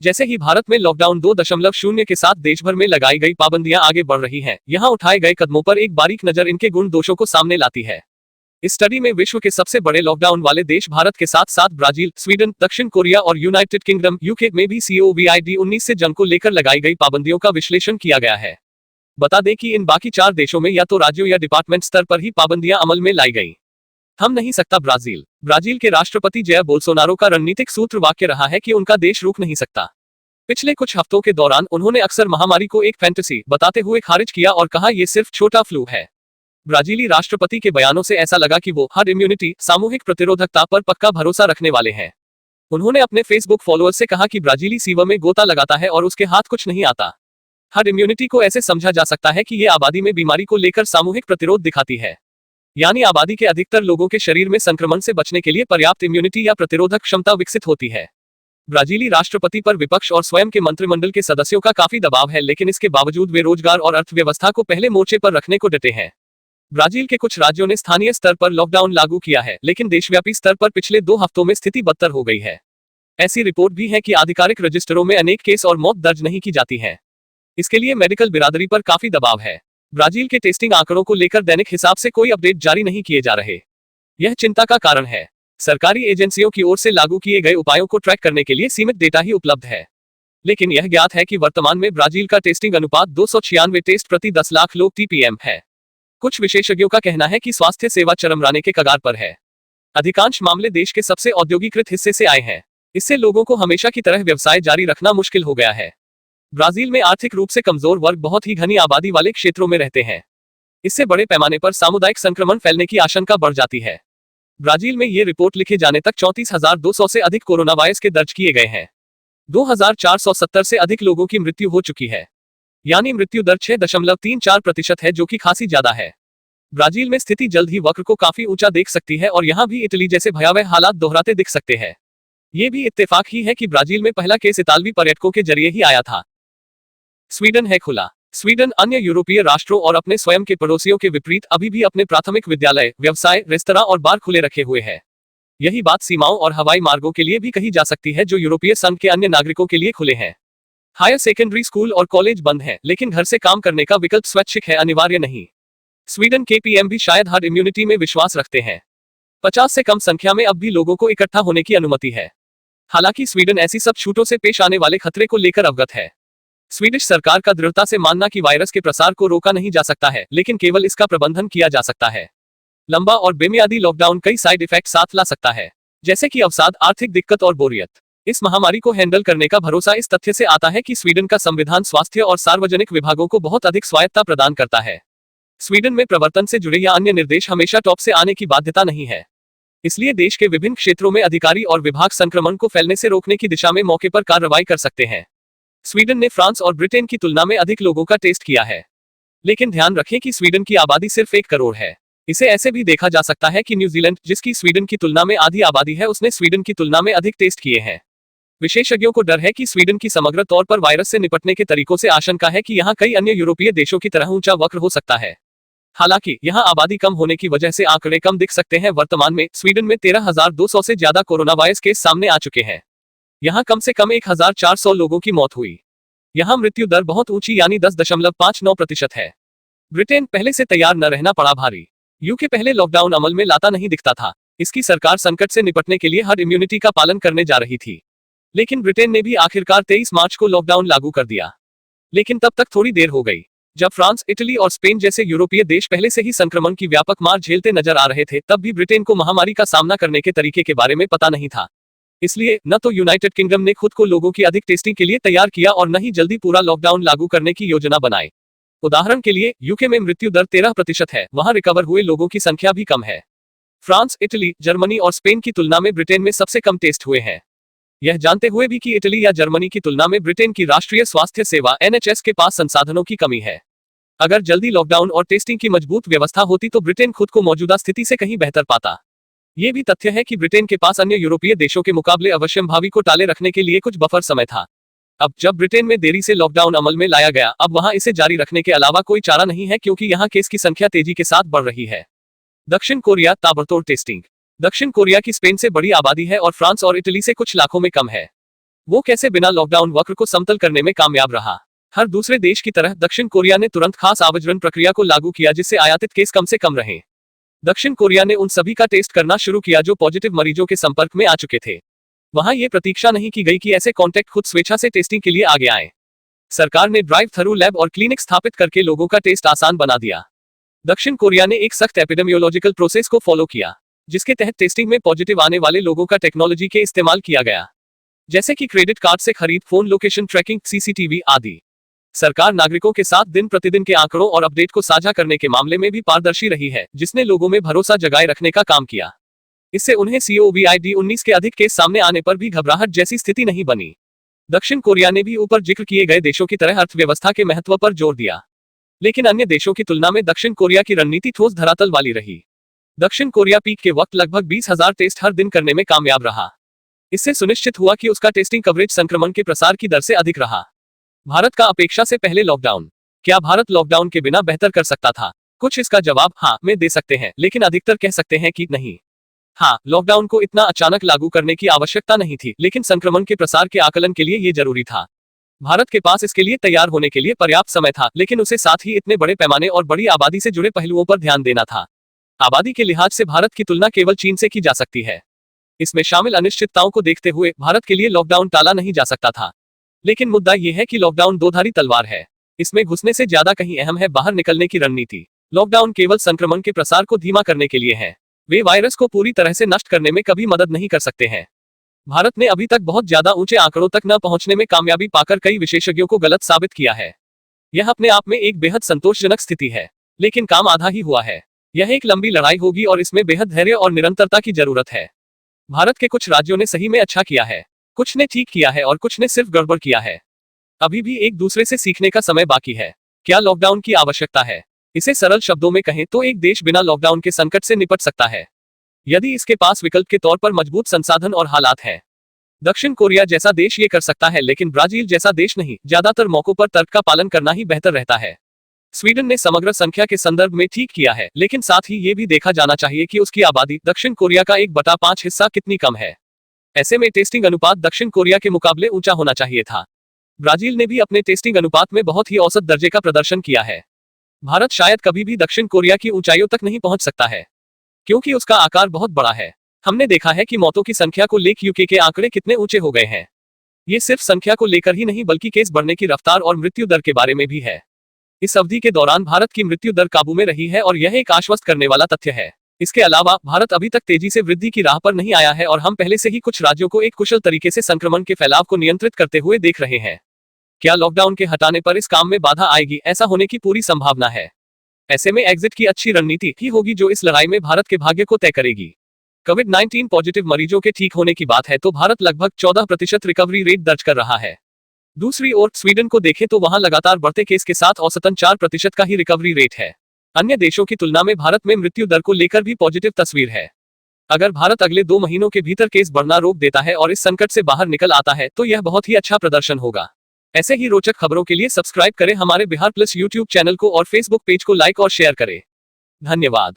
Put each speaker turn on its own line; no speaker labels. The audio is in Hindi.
जैसे ही भारत में लॉकडाउन 2.0 के साथ देश भर में लगाई गई पाबंदियां आगे बढ़ रही हैं, यहां उठाए गए कदमों पर एक बारीक नजर इनके गुण दोषों को सामने लाती है। इस स्टडी में विश्व के सबसे बड़े लॉकडाउन वाले देश भारत के साथ साथ ब्राजील, स्वीडन, दक्षिण कोरिया और यूनाइटेड किंगडम यूके में भी कोविड-19 से जंग को लेकर लगाई गई पाबंदियों का विश्लेषण किया गया है। बता दें कि इन बाकी 4 देशों में या तो राज्यों या डिपार्टमेंट स्तर पर ही पाबंदियां अमल में लाई गई। थम नहीं सकता ब्राजील। ब्राजील के राष्ट्रपति जय बोल्सोनारो का रणनीतिक सूत्र वाक्य रहा है कि उनका देश रुक नहीं सकता। पिछले कुछ हफ्तों के दौरान उन्होंने अक्सर महामारी को एक फैंटेसी बताते हुए खारिज किया और कहा ये सिर्फ छोटा फ्लू है। ब्राजीली राष्ट्रपति के बयानों से ऐसा लगा कि वो हर्ड इम्यूनिटी, सामूहिक प्रतिरोधकता पर पक्का भरोसा रखने वाले हैं। उन्होंने अपने फेसबुक फॉलोअर्स से कहा कि ब्राजीली सीवर में गोता लगाता है और उसके हाथ कुछ नहीं आता। हर्ड इम्यूनिटी को ऐसे समझा जा सकता है कि ये आबादी में बीमारी को लेकर सामूहिक प्रतिरोध दिखाती है, यानी आबादी के अधिकतर लोगों के शरीर में संक्रमण से बचने के लिए पर्याप्त इम्यूनिटी या प्रतिरोधक क्षमता विकसित होती है। ब्राजीली राष्ट्रपति पर विपक्ष और स्वयं के मंत्रिमंडल के सदस्यों का काफी दबाव है, लेकिन इसके बावजूद वे रोजगार और अर्थव्यवस्था को पहले मोर्चे पर रखने को डटे हैं। ब्राजील के कुछ राज्यों ने स्थानीय स्तर पर लॉकडाउन लागू किया है, लेकिन देशव्यापी स्तर पर पिछले 2 हफ्तों में स्थिति बदतर हो गई है। ऐसी रिपोर्ट भी है कि आधिकारिक रजिस्टरों में अनेक केस और मौत दर्ज नहीं की जाती है। इसके लिए मेडिकल बिरादरी पर काफी दबाव है। ब्राजील के टेस्टिंग आंकड़ों को लेकर दैनिक हिसाब से कोई अपडेट जारी नहीं किए जा रहे। यह चिंता का कारण है। सरकारी एजेंसियों की ओर से लागू किए गए उपायों को ट्रैक करने के लिए सीमित डेटा ही उपलब्ध है। लेकिन यह ज्ञात है कि वर्तमान में ब्राजील का टेस्टिंग अनुपात 296 टेस्ट प्रति 10 लाख लोग TPM है। कुछ विशेषज्ञों का कहना है कि स्वास्थ्य सेवा चरमराने के कगार पर है। अधिकांश मामले देश के सबसे औद्योगिकृत हिस्से से आए हैं। इससे लोगों को हमेशा की तरह व्यवसाय जारी रखना मुश्किल हो गया है। ब्राजील में आर्थिक रूप से कमजोर वर्ग बहुत ही घनी आबादी वाले क्षेत्रों में रहते हैं। इससे बड़े पैमाने पर सामुदायिक संक्रमण फैलने की आशंका बढ़ जाती है। ब्राजील में ये रिपोर्ट लिखे जाने तक 34,200 से अधिक कोरोना वायरस के दर्ज किए गए हैं। 2,470 से अधिक लोगों की मृत्यु हो चुकी है, यानी मृत्यु दर 6.34% है, जो कि खासी ज्यादा है। ब्राजील में स्थिति जल्द ही वक्र को काफी ऊंचा देख सकती है और यहाँ भी इटली जैसे भयावह हालात दोहराते दिख सकते हैं। ये भी इत्तेफाक ही है कि ब्राजील में पहला केस इतालवी पर्यटकों के जरिए ही आया था। स्वीडन है खुला। स्वीडन अन्य यूरोपीय राष्ट्रों और अपने स्वयं के पड़ोसियों के विपरीत अभी भी अपने प्राथमिक विद्यालय, व्यवसाय, रेस्तरां और बार खुले रखे हुए है। यही बात सीमाओं और हवाई मार्गों के लिए भी कही जा सकती है, जो यूरोपीय संघ के अन्य नागरिकों के लिए खुले हैं। हायर सेकेंडरी स्कूल और कॉलेज बंद हैं, लेकिन घर से काम करने का विकल्प स्वैच्छिक है, अनिवार्य नहीं। स्वीडन के PM भी शायद हर्ड इम्यूनिटी में विश्वास रखते हैं। 50 से कम संख्या में अब भी लोगों को इकट्ठा होने की अनुमति है। हालांकि स्वीडन ऐसी सब छूटों से पेश आने वाले खतरे को लेकर अवगत है। स्वीडिश सरकार का दृढ़ता से मानना कि वायरस के प्रसार को रोका नहीं जा सकता है, लेकिन केवल इसका प्रबंधन किया जा सकता है। लंबा और बेमियादी लॉकडाउन कई साइड इफेक्ट साथ ला सकता है, जैसे कि अवसाद, आर्थिक दिक्कत और बोरियत। इस महामारी को हैंडल करने का भरोसा इस तथ्य से आता है कि स्वीडन का संविधान स्वास्थ्य और सार्वजनिक विभागों को बहुत अधिक स्वायत्तता प्रदान करता है। स्वीडन में प्रवर्तन से जुड़े या अन्य निर्देश हमेशा टॉप से आने की बाध्यता नहीं है। इसलिए देश के विभिन्न क्षेत्रों में अधिकारी और विभाग संक्रमण को फैलने से रोकने की दिशा में मौके पर कार्रवाई कर सकते हैं। स्वीडन ने फ्रांस और ब्रिटेन की तुलना में अधिक लोगों का टेस्ट किया है, लेकिन ध्यान रखें कि स्वीडन की आबादी सिर्फ 1 करोड़ है। इसे ऐसे भी देखा जा सकता है कि न्यूजीलैंड, जिसकी स्वीडन की तुलना में आधी आबादी है, उसने स्वीडन की तुलना में अधिक टेस्ट किए हैं। विशेषज्ञों को डर है कि स्वीडन की समग्र तौर पर वायरस से निपटने के तरीकों से आशंका है कि यहाँ कई अन्य यूरोपीय देशों की तरह ऊंचा वक्र हो सकता है। हालांकि यहाँ आबादी कम होने की वजह से आंकड़े कम दिख सकते हैं। वर्तमान में स्वीडन में 13,200 से ज्यादा कोरोना वायरस केस सामने आ चुके हैं। यहाँ कम से कम 1,400 लोगों की मौत हुई। यहाँ मृत्यु दर बहुत ऊंची यानी 10.59% है। ब्रिटेन पहले से तैयार न रहना पड़ा भारी। यूके पहले लॉकडाउन अमल में लाता नहीं दिखता था। इसकी सरकार संकट से निपटने के लिए हर्ड इम्यूनिटी का पालन करने जा रही थी, लेकिन ब्रिटेन ने भी आखिरकार 23 मार्च को लॉकडाउन लागू कर दिया। लेकिन तब तक थोड़ी देर हो गई। जब फ्रांस, इटली और स्पेन जैसे यूरोपीय देश पहले से ही संक्रमण की व्यापक मार झेलते नजर आ रहे थे, तब भी ब्रिटेन को महामारी का सामना करने के तरीके के बारे में पता नहीं था। इसलिए न तो यूनाइटेड किंगडम ने खुद को लोगों की अधिक टेस्टिंग के लिए तैयार किया और न ही जल्दी पूरा लॉकडाउन लागू करने की योजना बनाई। उदाहरण के लिए यूके में मृत्यु दर 13% है, वहां रिकवर हुए लोगों की संख्या भी कम है। फ्रांस, इटली, जर्मनी और स्पेन की तुलना में ब्रिटेन में सबसे कम टेस्ट हुए हैं। यह जानते हुए भी कि इटली या जर्मनी की तुलना में ब्रिटेन की राष्ट्रीय स्वास्थ्य सेवा NHS के पास संसाधनों की कमी है। अगर जल्दी लॉकडाउन और टेस्टिंग की मजबूत व्यवस्था होती तो ब्रिटेन खुद को मौजूदा स्थिति से कहीं बेहतर पाता। ये भी तथ्य है कि ब्रिटेन के पास अन्य यूरोपीय देशों के मुकाबले अवश्यंभावी को टाले रखने के लिए कुछ बफर समय था। अब जब ब्रिटेन में देरी से लॉकडाउन अमल में लाया गया, अब वहां इसे जारी रखने के अलावा कोई चारा नहीं है, क्योंकि यहां केस की संख्या तेजी के साथ बढ़ रही है। दक्षिण कोरिया, ताबड़तोड़ टेस्टिंग। दक्षिण कोरिया की स्पेन से बड़ी आबादी है और फ्रांस और इटली से कुछ लाखों में कम है। वो कैसे बिना लॉकडाउन वक्र को समतल करने में कामयाब रहा। हर दूसरे देश की तरह दक्षिण कोरिया ने तुरंत खास आवर्जन प्रक्रिया को लागू किया जिससे आयातित केस कम से कम रहे। दक्षिण कोरिया ने उन सभी का टेस्ट करना शुरू किया जो पॉजिटिव मरीजों के संपर्क में आ चुके थे। वहां ये प्रतीक्षा नहीं की गई कि ऐसे कॉन्टैक्ट खुद स्वेच्छा से टेस्टिंग के लिए आगे आए। सरकार ने ड्राइव थ्रू लैब और क्लिनिक स्थापित करके लोगों का टेस्ट आसान बना दिया। दक्षिण कोरिया ने एक सख्त एपिडेमियोलॉजिकल प्रोसेस को फॉलो किया, जिसके तहत टेस्टिंग में पॉजिटिव आने वाले लोगों का टेक्नोलॉजी के इस्तेमाल किया गया, जैसे कि क्रेडिट कार्ड से खरीद, फोन लोकेशन ट्रैकिंग, सीसीटीवी आदि। सरकार नागरिकों के साथ दिन प्रतिदिन के आंकड़ों और अपडेट को साझा करने के मामले में भी पारदर्शी रही है, जिसने लोगों में भरोसा जगाए रखने का काम किया। इससे उन्हें COVID-19 के अधिक केस सामने आने पर भी घबराहट जैसी स्थिति नहीं बनी। दक्षिण कोरिया ने भी ऊपर जिक्र किए गए देशों की तरह अर्थव्यवस्था के महत्व पर जोर दिया, लेकिन अन्य देशों की तुलना में दक्षिण कोरिया की रणनीति ठोस धरातल वाली रही। दक्षिण कोरिया पीक के वक्त लगभग 20,000 टेस्ट हर दिन करने में कामयाब रहा। इससे सुनिश्चित हुआ कि उसका टेस्टिंग कवरेज संक्रमण के प्रसार की दर से अधिक रहा। भारत का अपेक्षा से पहले लॉकडाउन। क्या भारत लॉकडाउन के बिना बेहतर कर सकता था? कुछ इसका जवाब हाँ में दे सकते हैं, लेकिन अधिकतर कह सकते हैं कि नहीं। हाँ, लॉकडाउन को इतना अचानक लागू करने की आवश्यकता नहीं थी, लेकिन संक्रमण के प्रसार के आकलन के लिए ये जरूरी था। भारत के पास इसके लिए तैयार होने के लिए पर्याप्त समय था, लेकिन उसे साथ ही इतने बड़े पैमाने और बड़ी आबादी से जुड़े पहलुओं पर ध्यान देना था। आबादी के लिहाज से भारत की तुलना केवल चीन से की जा सकती है। इसमें शामिल अनिश्चितताओं को देखते हुए भारत के लिए लॉकडाउन टाला नहीं जा सकता था। लेकिन मुद्दा यह है कि लॉकडाउन दोधारी तलवार है। इसमें घुसने से ज्यादा कहीं अहम है बाहर निकलने की रणनीति। लॉकडाउन केवल संक्रमण के प्रसार को धीमा करने के लिए है। वे वायरस को पूरी तरह से नष्ट करने में कभी मदद नहीं कर सकते हैं। भारत ने अभी तक बहुत ज्यादा ऊंचे आंकड़ों तक न पहुंचने में कामयाबी पाकर कई विशेषज्ञों को गलत साबित किया है। यह अपने आप में एक बेहद संतोषजनक स्थिति है, लेकिन काम आधा ही हुआ है। यह एक लंबी लड़ाई होगी और इसमें बेहद धैर्य और निरंतरता की जरूरत है। भारत के कुछ राज्यों ने सही में अच्छा किया है, कुछ ने ठीक किया है और कुछ ने सिर्फ गड़बड़ किया है। अभी भी एक दूसरे से सीखने का समय बाकी है। क्या लॉकडाउन की आवश्यकता है? इसे सरल शब्दों में कहें तो एक देश बिना लॉकडाउन के संकट से निपट सकता है, यदि इसके पास विकल्प के तौर पर मजबूत संसाधन और हालात हैं। दक्षिण कोरिया जैसा देश ये कर सकता है, लेकिन ब्राजील जैसा देश नहीं। ज्यादातर मौकों पर तर्क का पालन करना ही बेहतर रहता है। स्वीडन ने समग्र संख्या के संदर्भ में ठीक किया है, लेकिन साथ ही ये भी देखा जाना चाहिए कि उसकी आबादी दक्षिण कोरिया का 1/5 हिस्सा कितनी कम है। ऐसे में टेस्टिंग अनुपात दक्षिण कोरिया के मुकाबले ऊंचा होना चाहिए था। ब्राजील ने भी अपने टेस्टिंग अनुपात में बहुत ही औसत दर्जे का प्रदर्शन किया है। भारत शायद कभी भी दक्षिण कोरिया की ऊंचाइयों तक नहीं पहुंच सकता है, क्योंकि उसका आकार बहुत बड़ा है। हमने देखा है कि मौतों की संख्या को लेकर यूके के आंकड़े कितने ऊंचे हो गए हैं। ये सिर्फ संख्या को लेकर ही नहीं, बल्कि केस बढ़ने की रफ्तार और मृत्यु दर के बारे में भी है। इस अवधि के दौरान भारत की मृत्यु दर काबू में रही है और यह एक आश्वस्त करने वाला तथ्य है। इसके अलावा भारत अभी तक तेजी से वृद्धि की राह पर नहीं आया है और हम पहले से ही कुछ राज्यों को एक कुशल तरीके से संक्रमण के फैलाव को नियंत्रित करते हुए देख रहे हैं। क्या लॉकडाउन के हटाने पर इस काम में बाधा आएगी? ऐसा होने की पूरी संभावना है। ऐसे में एग्जिट की अच्छी रणनीति ही होगी जो इस लड़ाई में भारत के भाग्य को तय करेगी। COVID-19 पॉजिटिव मरीजों के ठीक होने की बात है तो भारत लगभग 14% रिकवरी रेट दर्ज कर रहा है। दूसरी ओर स्वीडन को देखें तो वहां लगातार बढ़ते केस के साथ औसतन 4% का ही रिकवरी रेट है। अन्य देशों की तुलना में भारत में मृत्यु दर को लेकर भी पॉजिटिव तस्वीर है। अगर भारत अगले 2 महीनों के भीतर केस बढ़ना रोक देता है और इस संकट से बाहर निकल आता है तो यह बहुत ही अच्छा प्रदर्शन होगा। ऐसे ही रोचक खबरों के लिए सब्सक्राइब करें हमारे बिहार प्लस यूट्यूब चैनल को और फेसबुक पेज को लाइक और शेयर करें। धन्यवाद।